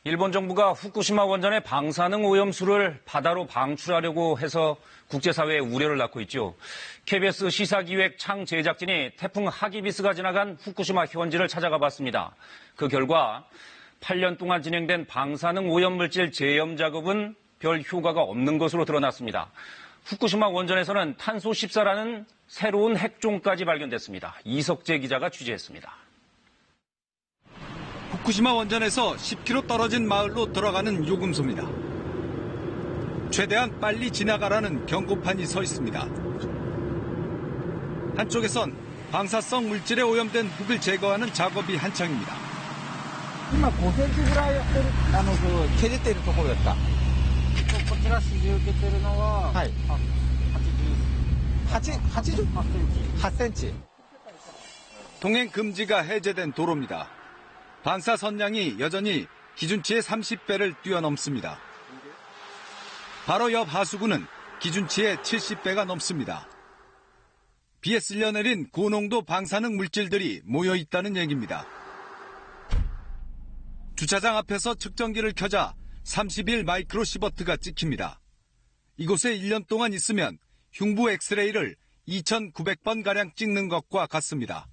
일본 정부가 후쿠시마 원전의 방사능 오염수를 바다로 방출하려고 해서 국제사회의 우려를 낳고 있죠. KBS 시사기획 창 제작진이 태풍 하기비스가 지나간 후쿠시마 현지를 찾아가 봤습니다. 그 결과 8년 동안 진행된 방사능 오염물질 제염 작업은 별 효과가 없는 것으로 드러났습니다. 후쿠시마 원전에서는 탄소 14라는 새로운 핵종까지 발견됐습니다. 이석재 기자가 취재했습니다. 후쿠시마 원전에서 10km 떨어진 마을로 들어가는 요금소입니다. 최대한 빨리 지나가라는 경고판이 서 있습니다. 한쪽에선 방사성 물질에 오염된 흙을 제거하는 작업이 한창입니다. 今5センチぐらい削っているところですか。こちら指示受けてるのは、はい、88センチ。 통행 금지가 해제된 도로입니다. 방사 선량이 여전히 기준치의 30배를 뛰어넘습니다. 바로 옆 하수구는 기준치의 70배가 넘습니다. 비에 쓸려 내린 고농도 방사능 물질들이 모여 있다는 얘기입니다. 주차장 앞에서 측정기를 켜자 31 마이크로시버트가 찍힙니다. 이곳에 1년 동안 있으면 흉부 엑스레이를 2,900번가량 찍는 것과 같습니다.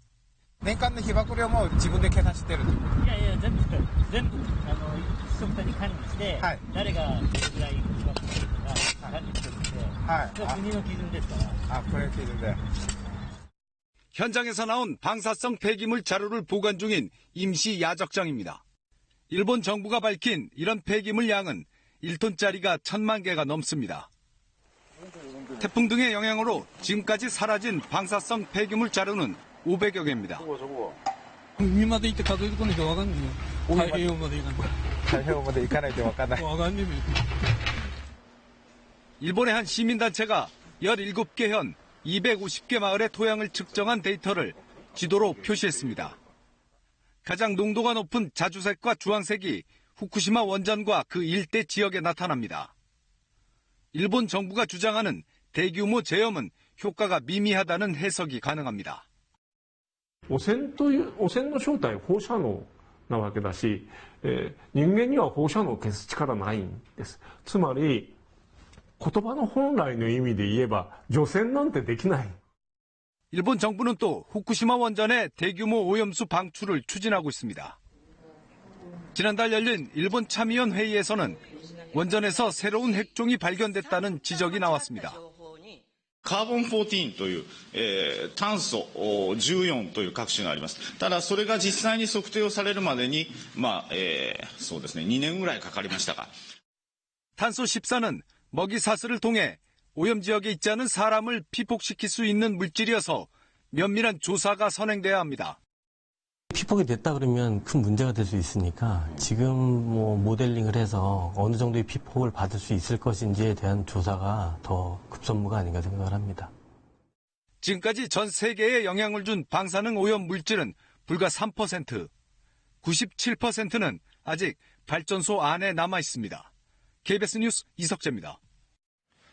年間の被曝量も自分で計算してる。いやいや、全部規則に管理して、はい、誰がどれぐらい被曝するか管理してるんで、はい、国の基準ですから。これ基準で。 현장에서 나온 방사성 폐기물 자료를 보관 중인 임시 야적장입니다. 일본 정부가 밝힌 이런 폐기물 양은 1톤짜리가 1000만 개가 넘습니다. 태풍 등의 영향으로 지금까지 사라진 방사성 폐기물 자료는 500여 개입니다. 海まで行って数えてこないと分かんないよ。太平洋まで行かない。太平洋まで行かないと分かんない。分かんねえ。 일본의 한 시민단체가 17개 현 250개 마을의 토양을 측정한 데이터를 지도로 표시했습니다. 가장 농도가 높은 자주색과 주황색이 후쿠시마 원전과 그 일대 지역에 나타납니다. 일본 정부가 주장하는 대규모 제염은 효과가 미미하다는 해석이 가능합니다. 汚染の正体は放射能なわけだし、人間には放射能を消す力ないんです。つまり言葉の本来の意味で言えば除染なんてできない。 일본 정부는 또 후쿠시마 원전의 대규모 오염수 방출을 추진하고 있습니다. 지난달 열린 일본 참의원 회의에서는 원전에서 새로운 핵종이 발견됐다는 지적이 나왔습니다. カーボン14という、炭素14という各種があります。ただそれが実際に測定をされるまでに、そうですね、2年ぐらいかかりましたが。 탄소 14는 먹이 사슬을 통해 오염 지역에 있지 않은 사람을 피폭시킬 수 있는 물질이어서 면밀한 조사가 선행돼야 합니다. 피폭이 됐다 그러면 큰 문제가 될 수 있으니까 지금 모델링을 해서 어느 정도의 피폭을 받을 수 있을 것인지에 대한 조사가 더 급선무가 아닌가 생각을 합니다. 지금까지 전 세계에 영향을 준 방사능 오염 물질은 불과 3%, 97%는 아직 발전소 안에 남아 있습니다. KBS 뉴스 이석재입니다.